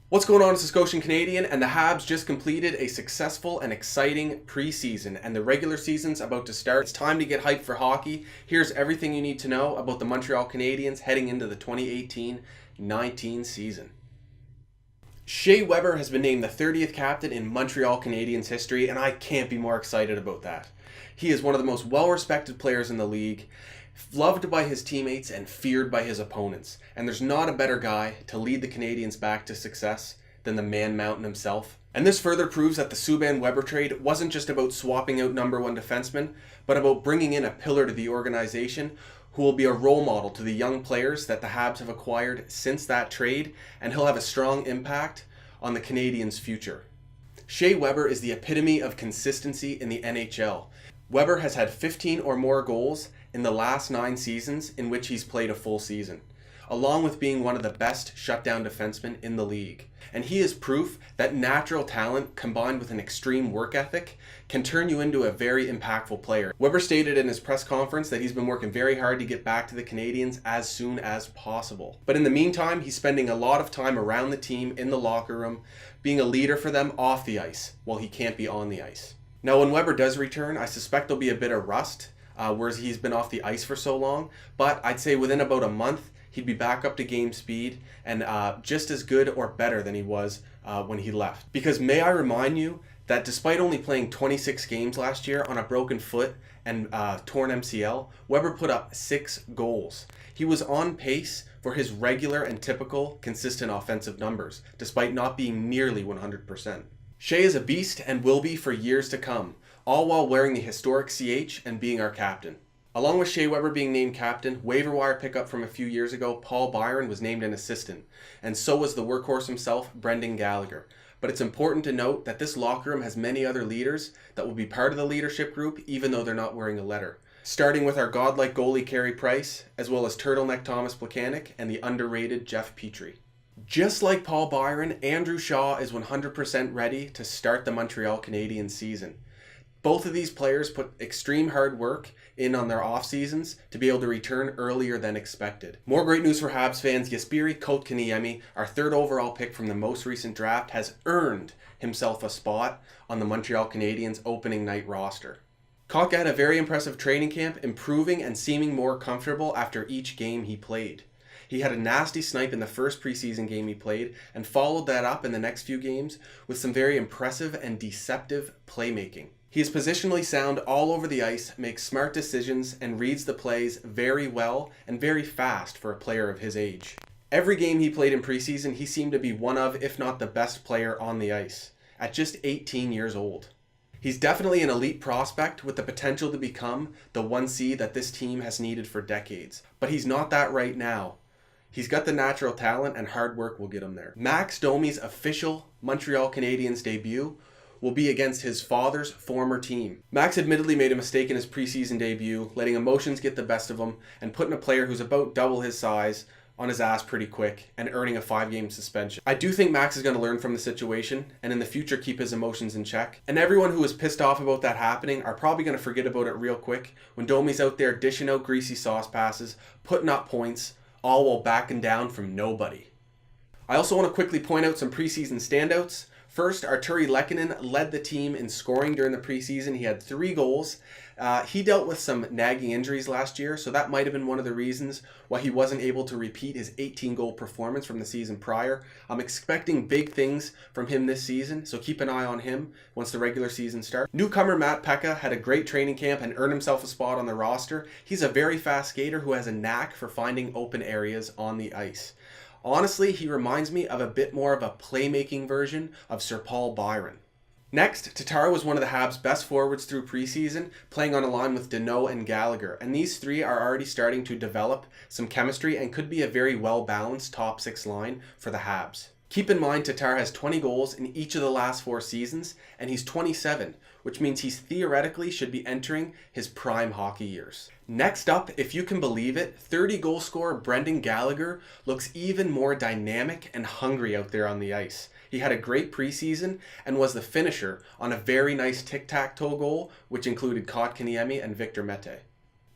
What's going on? It's the Scotian Canadian, and the Habs just completed a successful and exciting preseason, and the regular season's about to start. It's time to get hyped for hockey. Here's everything you need to know about the Montreal Canadiens heading into the 2018-19 season. Shea Weber has been named the 30th captain in Montreal Canadiens history, and I can't be more excited about that. He is one of the most well-respected players in the league, loved by his teammates and feared by his opponents. And there's not a better guy to lead the Canadiens back to success than the Man Mountain himself. And this further proves that the Subban-Weber trade wasn't just about swapping out number one defensemen, but about bringing in a pillar to the organization who will be a role model to the young players that the Habs have acquired since that trade, and he'll have a strong impact on the Canadiens' future. Shea Weber is the epitome of consistency in the NHL. Weber has had 15 or more goals in the last 9 seasons in which he's played a full season, along with being one of the best shutdown defensemen in the league. And he is proof that natural talent combined with an extreme work ethic can turn you into a very impactful player. Weber stated in his press conference that he's been working very hard to get back to the Canadiens as soon as possible. But in the meantime, he's spending a lot of time around the team in the locker room, being a leader for them off the ice while he can't be on the ice. Now, when Weber does return, I suspect there'll be a bit of rust, whereas he's been off the ice for so long. But I'd say within about a month, he'd be back up to game speed and just as good or better than he was when he left. Because may I remind you that despite only playing 26 games last year on a broken foot and torn MCL, Weber put up 6 goals. He was on pace for his regular and typical consistent offensive numbers, despite not being nearly 100%. Shea is a beast and will be for years to come, all while wearing the historic CH and being our captain. Along with Shea Weber being named captain, waiver wire pickup from a few years ago, Paul Byron was named an assistant, and so was the workhorse himself, Brendan Gallagher. But it's important to note that this locker room has many other leaders that will be part of the leadership group even though they're not wearing a letter. Starting with our godlike goalie Carey Price, as well as turtleneck Thomas Plekanec and the underrated Jeff Petrie. Just like Paul Byron, Andrew Shaw is 100% ready to start the Montreal Canadiens season. Both of these players put extreme hard work in on their off seasons to be able to return earlier than expected. More great news for Habs fans. Jesperi Kotkaniemi, our 3rd overall pick from the most recent draft, has earned himself a spot on the Montreal Canadiens opening night roster. Kotka had a very impressive training camp, improving and seeming more comfortable after each game he played. He had a nasty snipe in the first preseason game he played and followed that up in the next few games with some very impressive and deceptive playmaking. He is positionally sound all over the ice, makes smart decisions, and reads the plays very well and very fast for a player of his age. Every game he played in preseason, he seemed to be one of, if not the best player on the ice, at just 18 years old. He's definitely an elite prospect with the potential to become the 1C that this team has needed for decades. But he's not that right now. He's got the natural talent, and hard work will get him there. Max Domi's official Montreal Canadiens debut will be against his father's former team. Max admittedly made a mistake in his preseason debut, letting emotions get the best of him and putting a player who's about double his size on his ass pretty quick and earning a 5-game suspension. I do think Max is going to learn from the situation and in the future keep his emotions in check. And everyone who was pissed off about that happening are probably going to forget about it real quick when Domi's out there dishing out greasy sauce passes, putting up points, all while backing down from nobody. I also want to quickly point out some preseason standouts. First, Arturi Lehkonen led the team in scoring during the preseason. He had 3 goals. He dealt with some nagging injuries last year, so that might have been one of the reasons why he wasn't able to repeat his 18-goal performance from the season prior. I'm expecting big things from him this season, so keep an eye on him once the regular season starts. Newcomer Matt Pekka had a great training camp and earned himself a spot on the roster. He's a very fast skater who has a knack for finding open areas on the ice. Honestly, he reminds me of a bit more of a playmaking version of Sir Paul Byron. Next, Tatar was one of the Habs' best forwards through preseason, playing on a line with Deneau and Gallagher, and these 3 are already starting to develop some chemistry and could be a very well-balanced top 6 line for the Habs. Keep in mind Tatar has 20 goals in each of the last 4 seasons, and he's 27, which means he's theoretically should be entering his prime hockey years. Next up, if you can believe it, 30-goal scorer Brendan Gallagher looks even more dynamic and hungry out there on the ice. He had a great preseason and was the finisher on a very nice tic-tac-toe goal, which included Kotkaniemi and Victor Mete.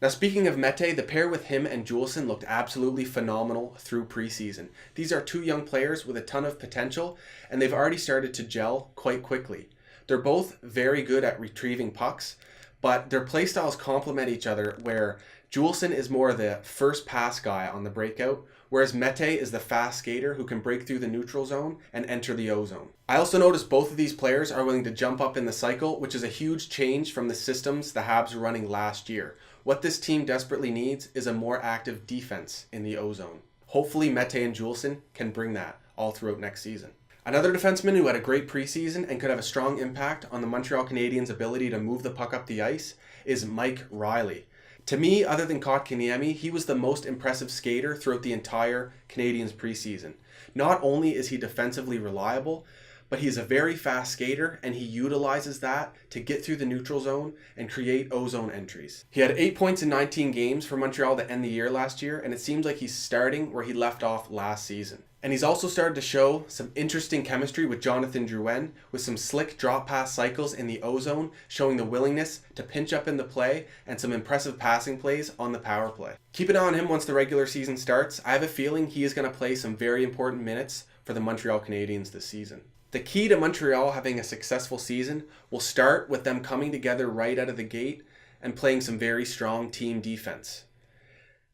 Now, speaking of Mete, the pair with him and Juleson looked absolutely phenomenal through preseason. These are two young players with a ton of potential, and they've already started to gel quite quickly. They're both very good at retrieving pucks, but their play styles complement each other, where Juleson is more the first pass guy on the breakout, whereas Mete is the fast skater who can break through the neutral zone and enter the O zone. I also noticed both of these players are willing to jump up in the cycle, which is a huge change from the systems the Habs were running last year. What this team desperately needs is a more active defense in the O zone. Hopefully Mete and Juleson can bring that all throughout next season. Another defenseman who had a great preseason and could have a strong impact on the Montreal Canadiens' ability to move the puck up the ice is Mike Riley. To me, other than Kotkaniemi, he was the most impressive skater throughout the entire Canadiens preseason. Not only is he defensively reliable, but he's a very fast skater, and he utilizes that to get through the neutral zone and create O-zone entries. He had 8 points in 19 games for Montreal to end the year last year, and it seems like he's starting where he left off last season. And he's also started to show some interesting chemistry with Jonathan Drouin, with some slick drop pass cycles in the O-zone, showing the willingness to pinch up in the play and some impressive passing plays on the power play. Keep an eye on him once the regular season starts. I have a feeling he is going to play some very important minutes for the Montreal Canadiens this season. The key to Montreal having a successful season will start with them coming together right out of the gate and playing some very strong team defense.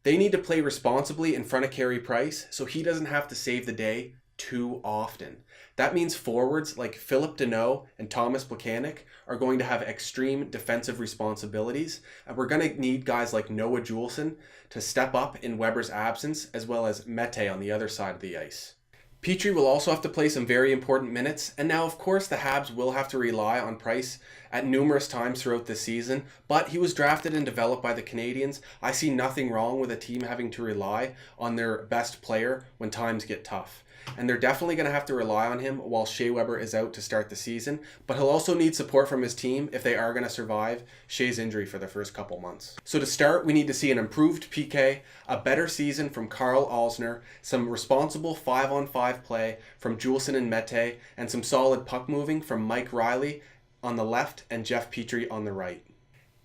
They need to play responsibly in front of Carey Price so he doesn't have to save the day too often. That means forwards like Philip Deneau and Thomas Plekanec are going to have extreme defensive responsibilities, and we're going to need guys like Noah Juleson to step up in Weber's absence, as well as Mete on the other side of the ice. Petrie will also have to play some very important minutes, and now of course the Habs will have to rely on Price at numerous times throughout the season, but he was drafted and developed by the Canadiens. I see nothing wrong with a team having to rely on their best player when times get tough. And they're definitely going to have to rely on him while Shea Weber is out to start the season, but he'll also need support from his team if they are going to survive Shea's injury for the first couple months. So to start, we need to see an improved PK, a better season from Karl Alzner, some responsible 5-on-5 play from Juleson and Mete, and some solid puck moving from Mike Riley on the left and Jeff Petrie on the right.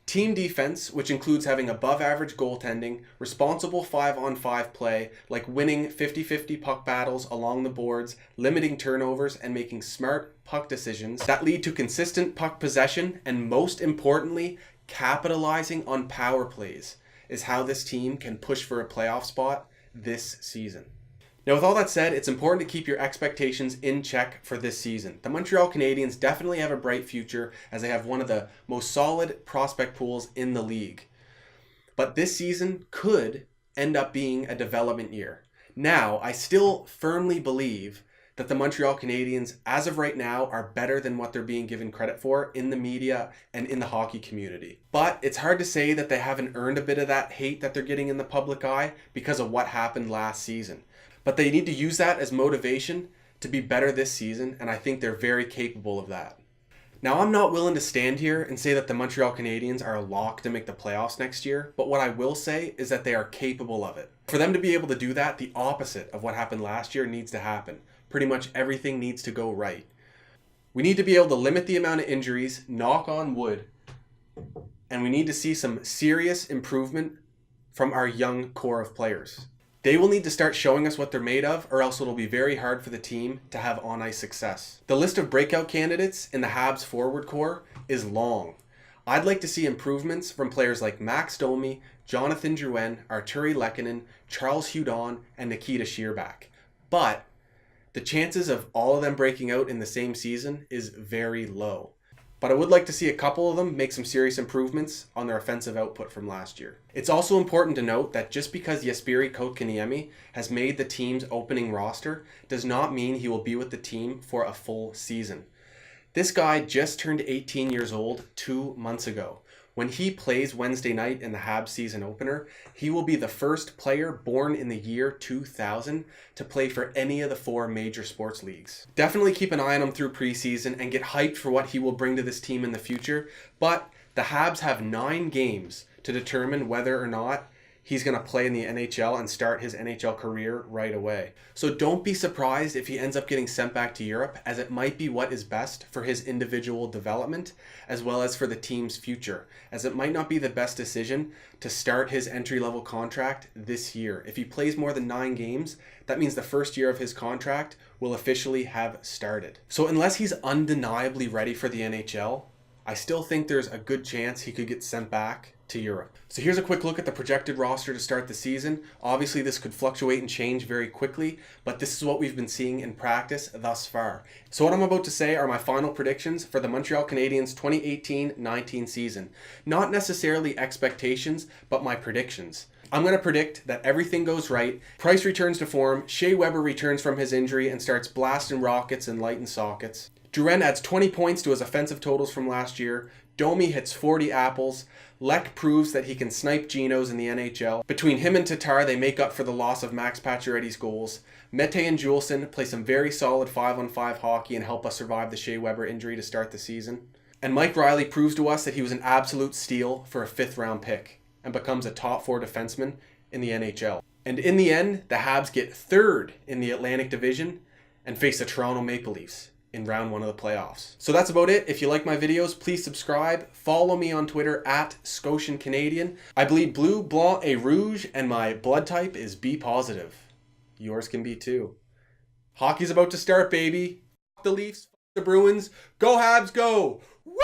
Team defense, which includes having above average goaltending, responsible 5-on-5 play, like winning 50-50 puck battles along the boards, limiting turnovers, and making smart puck decisions that lead to consistent puck possession, and most importantly, capitalizing on power plays, is how this team can push for a playoff spot this season. Now, with all that said, it's important to keep your expectations in check for this season. The Montreal Canadiens definitely have a bright future, as they have one of the most solid prospect pools in the league. But this season could end up being a development year. Now, I still firmly believe that the Montreal Canadiens, as of right now, are better than what they're being given credit for in the media and in the hockey community. But it's hard to say that they haven't earned a bit of that hate that they're getting in the public eye because of what happened last season. But they need to use that as motivation to be better this season, and I think they're very capable of that. Now, I'm not willing to stand here and say that the Montreal Canadiens are a lock to make the playoffs next year, but what I will say is that they are capable of it. For them to be able to do that, the opposite of what happened last year needs to happen. Pretty much everything needs to go right. We need to be able to limit the amount of injuries, knock on wood, and we need to see some serious improvement from our young core of players. They will need to start showing us what they're made of, or else it'll be very hard for the team to have on-ice success. The list of breakout candidates in the Habs forward core is long. I'd like to see improvements from players like Max Domi, Jonathan Drouin, Arturi Lehkonen, Charles Hudon, and Nikita Scheerbeck. But the chances of all of them breaking out in the same season is very low. But I would like to see a couple of them make some serious improvements on their offensive output from last year. It's also important to note that just because Jesperi Kotkaniemi has made the team's opening roster does not mean he will be with the team for a full season. This guy just turned 18 years old 2 months ago. When he plays Wednesday night in the Habs season opener, he will be the first player born in the year 2000 to play for any of the 4 major sports leagues. Definitely keep an eye on him through preseason and get hyped for what he will bring to this team in the future, but the Habs have 9 games to determine whether or not he's going to play in the NHL and start his NHL career right away. So don't be surprised if he ends up getting sent back to Europe, as it might be what is best for his individual development as well as for the team's future, as it might not be the best decision to start his entry-level contract this year. If he plays more than 9 games, that means the first year of his contract will officially have started. So unless he's undeniably ready for the NHL, I still think there's a good chance he could get sent back to Europe. So here's a quick look at the projected roster to start the season. Obviously this could fluctuate and change very quickly, but this is what we've been seeing in practice thus far. So what I'm about to say are my final predictions for the Montreal Canadiens 2018-19 season. Not necessarily expectations, but my predictions. I'm going to predict that everything goes right. Price returns to form, Shea Weber returns from his injury and starts blasting rockets and lighting sockets. Duren adds 20 points to his offensive totals from last year. Domi hits 40 apples. Lek proves that he can snipe Genos in the NHL. Between him and Tatar, they make up for the loss of Max Pacioretty's goals. Mete and Juleson play some very solid 5-on-5 hockey and help us survive the Shea Weber injury to start the season. And Mike Riley proves to us that he was an absolute steal for a 5th-round pick and becomes a top 4 defenseman in the NHL. And in the end, the Habs get 3rd in the Atlantic Division and face the Toronto Maple Leafs in round 1 of the playoffs. So that's about it. If you like my videos, please subscribe. Follow me on Twitter at ScotianCanadien. I bleed blue, blanc, et rouge, and my blood type is B positive. Yours can be too. Hockey's about to start, baby. F the Leafs, f the Bruins. Go Habs, go! Woo!